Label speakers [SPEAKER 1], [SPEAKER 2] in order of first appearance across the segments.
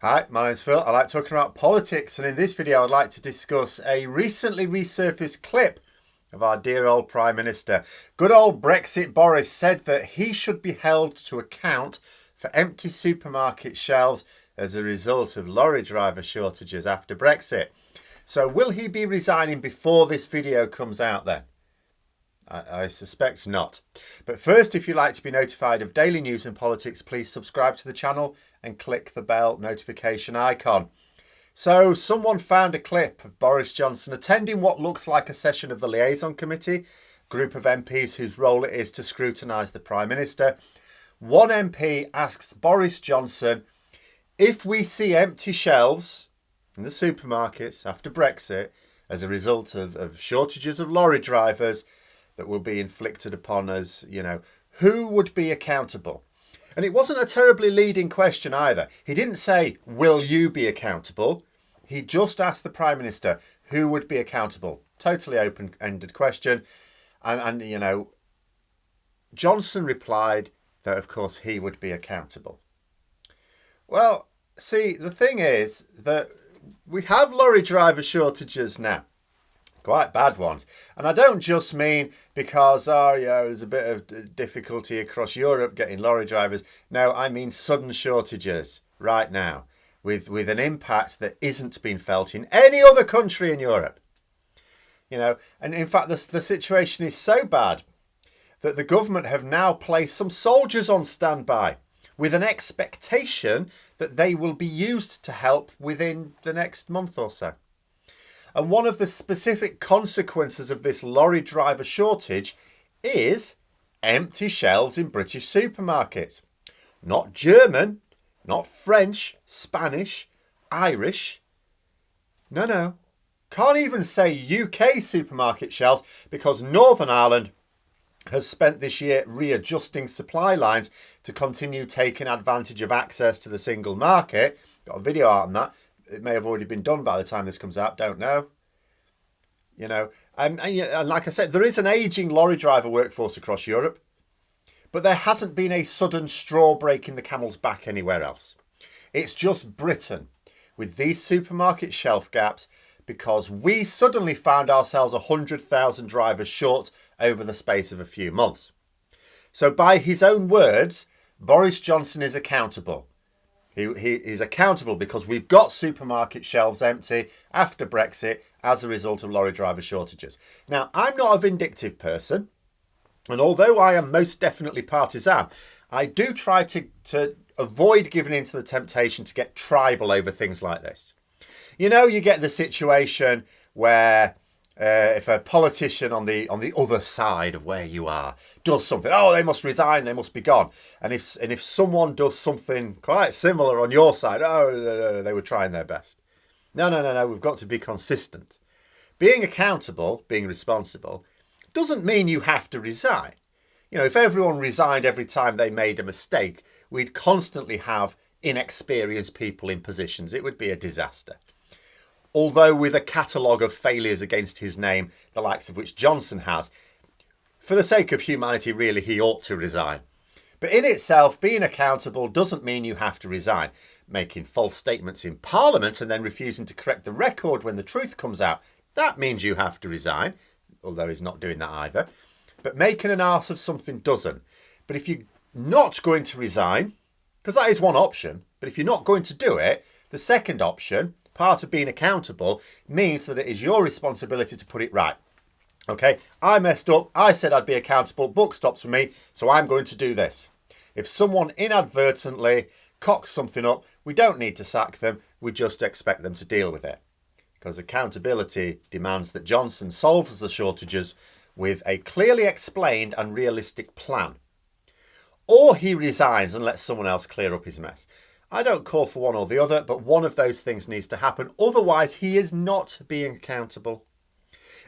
[SPEAKER 1] Hi, my name's Phil. I like talking about politics, and in this video I'd like to discuss a recently resurfaced clip of our dear old Prime Minister. Good old Brexit Boris said that he should be held to account for empty supermarket shelves as a result of lorry driver shortages after Brexit. So will he be resigning before this video comes out then? I suspect not. But first, if you'd like to be notified of daily news and politics, please subscribe to the channel and click the bell notification icon. So someone found a clip of Boris Johnson attending what looks like a session of the liaison committee, group of MPs whose role it is to scrutinise the Prime Minister. One MP asks Boris Johnson, if we see empty shelves in the supermarkets after Brexit as a result of shortages of lorry drivers that will be inflicted upon us, who would be accountable? And it wasn't a terribly leading question either. He didn't say, will you be accountable? He just asked the Prime Minister, who would be accountable? Totally open-ended question. And Johnson replied that, of course, he would be accountable. Well, see, the thing is that we have lorry driver shortages now. Quite bad ones. And I don't just mean because, there's a bit of difficulty across Europe getting lorry drivers. No, I mean sudden shortages right now with an impact that isn't being felt in any other country in Europe. And in fact, the situation is so bad that the government have now placed some soldiers on standby with an expectation that they will be used to help within the next month or so. And one of the specific consequences of this lorry driver shortage is empty shelves in British supermarkets. Not German, not French, Spanish, Irish. No. Can't even say UK supermarket shelves because Northern Ireland has spent this year readjusting supply lines to continue taking advantage of access to the single market. Got a video out on that. It may have already been done by the time this comes out. Don't know. And like I said, there is an ageing lorry driver workforce across Europe, but there hasn't been a sudden straw breaking the camel's back anywhere else. It's just Britain with these supermarket shelf gaps because we suddenly found ourselves 100,000 drivers short over the space of a few months. So by his own words, Boris Johnson is accountable. He is accountable because we've got supermarket shelves empty after Brexit as a result of lorry driver shortages. Now, I'm not a vindictive person, and although I am most definitely partisan, I do try to avoid giving in to the temptation to get tribal over things like this. You get the situation where if a politician on the other side of where you are does something, they must resign, they must be gone. And if someone does something quite similar on your side, no, they were trying their best. No, we've got to be consistent. Being accountable, being responsible, doesn't mean you have to resign. If everyone resigned every time they made a mistake, we'd constantly have inexperienced people in positions. It would be a disaster. Although with a catalogue of failures against his name, the likes of which Johnson has, for the sake of humanity, really, he ought to resign. But in itself, being accountable doesn't mean you have to resign. Making false statements in Parliament and then refusing to correct the record when the truth comes out, that means you have to resign, although he's not doing that either. But making an arse of something doesn't. But if you're not going to resign, because that is one option, but if you're not going to do it, the second option, part of being accountable, means that it is your responsibility to put it right. Okay, I messed up. I said I'd be accountable. Buck stops for me, so I'm going to do this. If someone inadvertently cocks something up, we don't need to sack them. We just expect them to deal with it. Because accountability demands that Johnson solves the shortages with a clearly explained and realistic plan. Or he resigns and lets someone else clear up his mess. I don't call for one or the other, but one of those things needs to happen. Otherwise, he is not being accountable.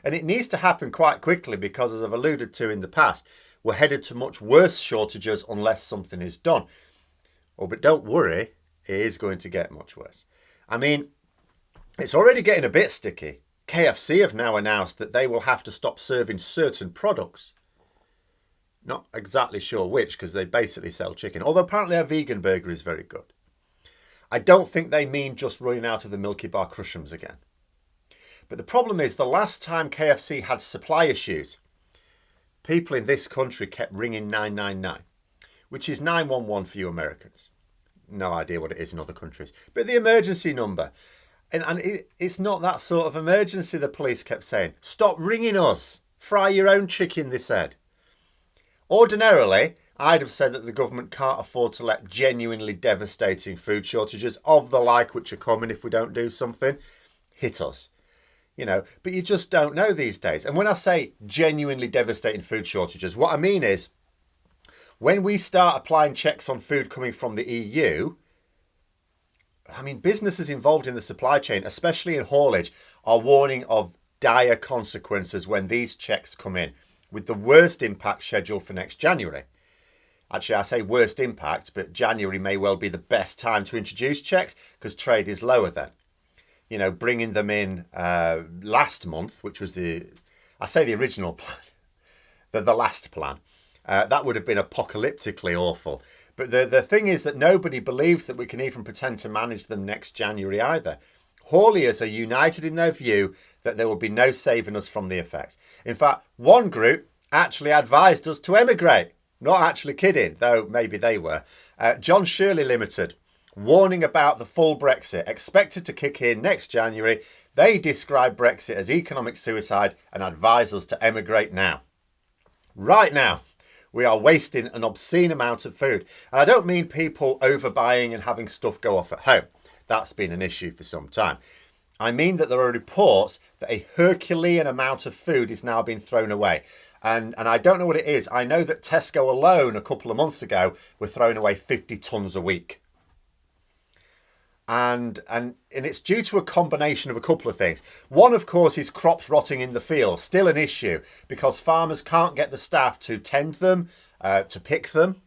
[SPEAKER 1] And it needs to happen quite quickly because, as I've alluded to in the past, we're headed to much worse shortages unless something is done. But don't worry, it is going to get much worse. I mean, it's already getting a bit sticky. KFC have now announced that they will have to stop serving certain products. Not exactly sure which, because they basically sell chicken. Although apparently a vegan burger is very good. I don't think they mean just running out of the Milky Bar Crush'ems again. But the problem is, the last time KFC had supply issues, people in this country kept ringing 999, which is 911 for you Americans. No idea what it is in other countries. But the emergency number. And it's not that sort of emergency, the police kept saying. Stop ringing us. Fry your own chicken, they said. Ordinarily, I'd have said that the government can't afford to let genuinely devastating food shortages of the like which are coming if we don't do something hit us. But you just don't know these days. And when I say genuinely devastating food shortages, what I mean is when we start applying checks on food coming from the EU, businesses involved in the supply chain, especially in haulage, are warning of dire consequences when these checks come in, with the worst impact scheduled for next January. Actually, I say worst impact, but January may well be the best time to introduce checks because trade is lower then. Bringing them in last month, which was the original plan, the last plan, that would have been apocalyptically awful. But the thing is that nobody believes that we can even pretend to manage them next January either. Hauliers are united in their view that there will be no saving us from the effects. In fact, one group actually advised us to emigrate. Not actually kidding, though maybe they were. John Shirley Limited, warning about the full Brexit, expected to kick in next January. They describe Brexit as economic suicide and advise us to emigrate now. Right now, we are wasting an obscene amount of food. And I don't mean people overbuying and having stuff go off at home. That's been an issue for some time. I mean that there are reports that a Herculean amount of food is now being thrown away. And I don't know what it is. I know that Tesco alone a couple of months ago were throwing away 50 tonnes a week. And it's due to a combination of a couple of things. One, of course, is crops rotting in the field, still an issue because farmers can't get the staff to tend them, to pick them.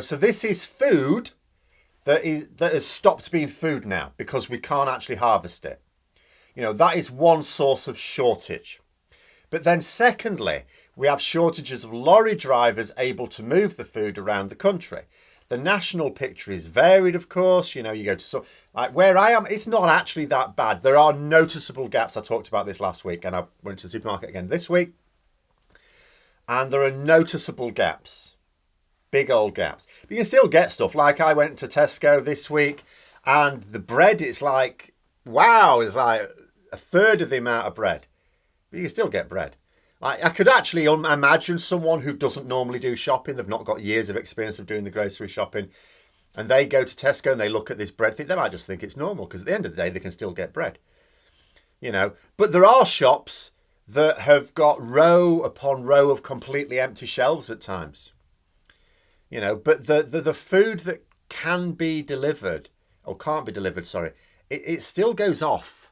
[SPEAKER 1] So this is food that has stopped being food now because we can't actually harvest it. That is one source of shortage. But then secondly, we have shortages of lorry drivers able to move the food around the country. The national picture is varied, of course. You go to where I am, it's not actually that bad. There are noticeable gaps. I talked about this last week and I went to the supermarket again this week. And there are noticeable gaps. Big old gaps. But you can still get stuff. Like I went to Tesco this week and the bread, it's like, wow, it's like a third of the amount of bread. But you can still get bread. I could actually imagine someone who doesn't normally do shopping. They've not got years of experience of doing the grocery shopping. And they go to Tesco and they look at this bread thing. They might just think it's normal because at the end of the day, they can still get bread. But there are shops that have got row upon row of completely empty shelves at times. But the food that can be delivered, or can't be delivered, sorry, it still goes off.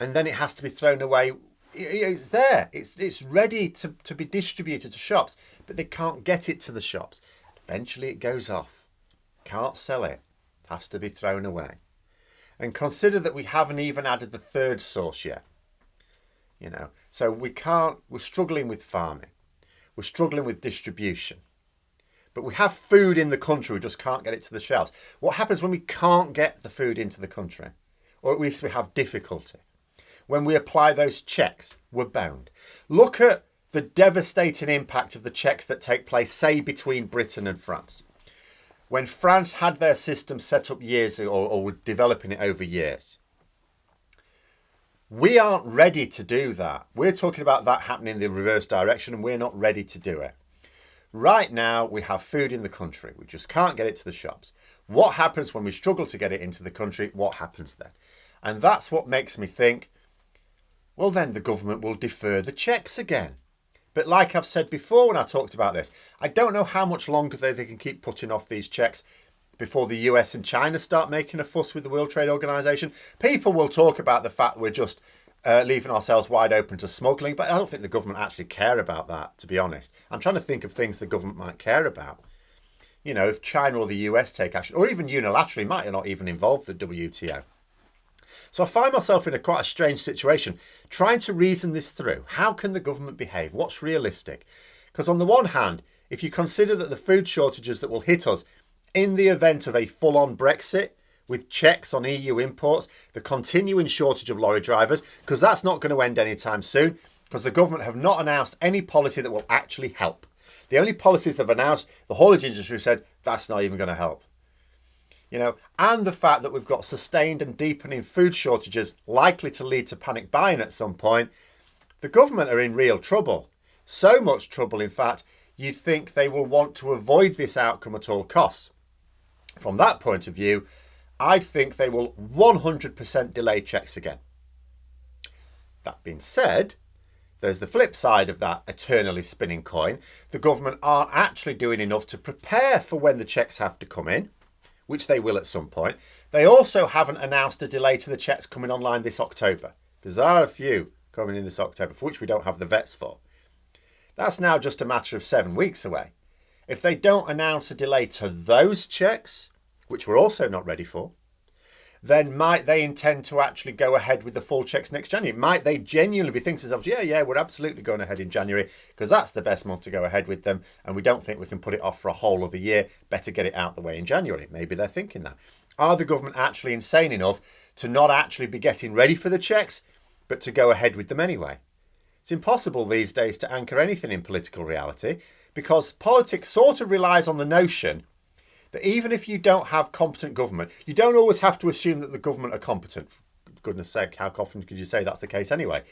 [SPEAKER 1] And then it has to be thrown away. It's there. It's ready to be distributed to shops, but they can't get it to the shops. Eventually it goes off. Can't sell it. Has to be thrown away. And consider that we haven't even added the third source yet. So we're struggling with farming. We're struggling with distribution. But we have food in the country, we just can't get it to the shelves. What happens when we can't get the food into the country? Or at least we have difficulty. When we apply those checks, we're bound. Look at the devastating impact of the checks that take place, say, between Britain and France. When France had their system set up years ago, or were developing it over years, we aren't ready to do that. We're talking about that happening in the reverse direction, and we're not ready to do it. Right now, we have food in the country. We just can't get it to the shops. What happens when we struggle to get it into the country? What happens then? And that's what makes me think, well, then the government will defer the checks again. But like I've said before when I talked about this, I don't know how much longer they can keep putting off these checks before the US and China start making a fuss with the World Trade Organization. People will talk about the fact that we're just leaving ourselves wide open to smuggling, but I don't think the government actually care about that, to be honest. I'm trying to think of things the government might care about. If China or the US take action, or even unilaterally, might not even involve the WTO. So I find myself in quite a strange situation, trying to reason this through. How can the government behave? What's realistic? Because on the one hand, if you consider that the food shortages that will hit us in the event of a full-on Brexit, with checks on EU imports, the continuing shortage of lorry drivers, because that's not going to end anytime soon, because the government have not announced any policy that will actually help. The only policies they've announced, the haulage industry said, that's not even going to help. You know, and the fact that we've got sustained and deepening food shortages likely to lead to panic buying at some point, the government are in real trouble. So much trouble, in fact, you'd think they will want to avoid this outcome at all costs. From that point of view, I'd think they will 100% delay checks again. That being said, there's the flip side of that eternally spinning coin. The government aren't actually doing enough to prepare for when the checks have to come in, which they will at some point. They also haven't announced a delay to the checks coming online this October, because there are a few coming in this October for which we don't have the vets for. That's now just a matter of 7 weeks away. If they don't announce a delay to those checks, which we're also not ready for, then might they intend to actually go ahead with the full checks next January? Might they genuinely be thinking to themselves, yeah, we're absolutely going ahead in January because that's the best month to go ahead with them and we don't think we can put it off for a whole other year. Better get it out the way in January. Maybe they're thinking that. Are the government actually insane enough to not actually be getting ready for the checks, but to go ahead with them anyway? It's impossible these days to anchor anything in political reality because politics sort of relies on the notion that even if you don't have competent government, you don't always have to assume that the government are competent. For goodness sake, how often could you say that's the case anyway?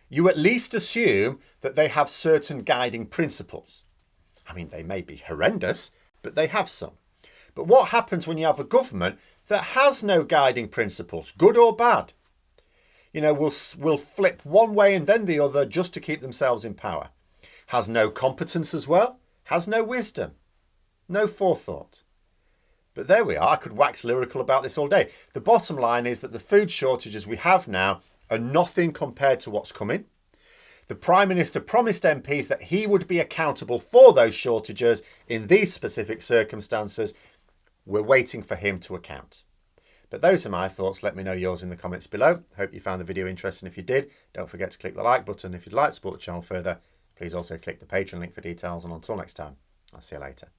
[SPEAKER 1] You at least assume that they have certain guiding principles. I mean, they may be horrendous, but they have some. But what happens when you have a government that has no guiding principles, good or bad? You know, will flip one way and then the other just to keep themselves in power. Has no competence as well, has no wisdom. No forethought. But there we are. I could wax lyrical about this all day. The bottom line is that the food shortages we have now are nothing compared to what's coming. The Prime Minister promised MPs that he would be accountable for those shortages in these specific circumstances. We're waiting for him to account. But those are my thoughts. Let me know yours in the comments below. Hope you found the video interesting. If you did, don't forget to click the like button. If you'd like to support the channel further, please also click the Patreon link for details. And until next time, I'll see you later.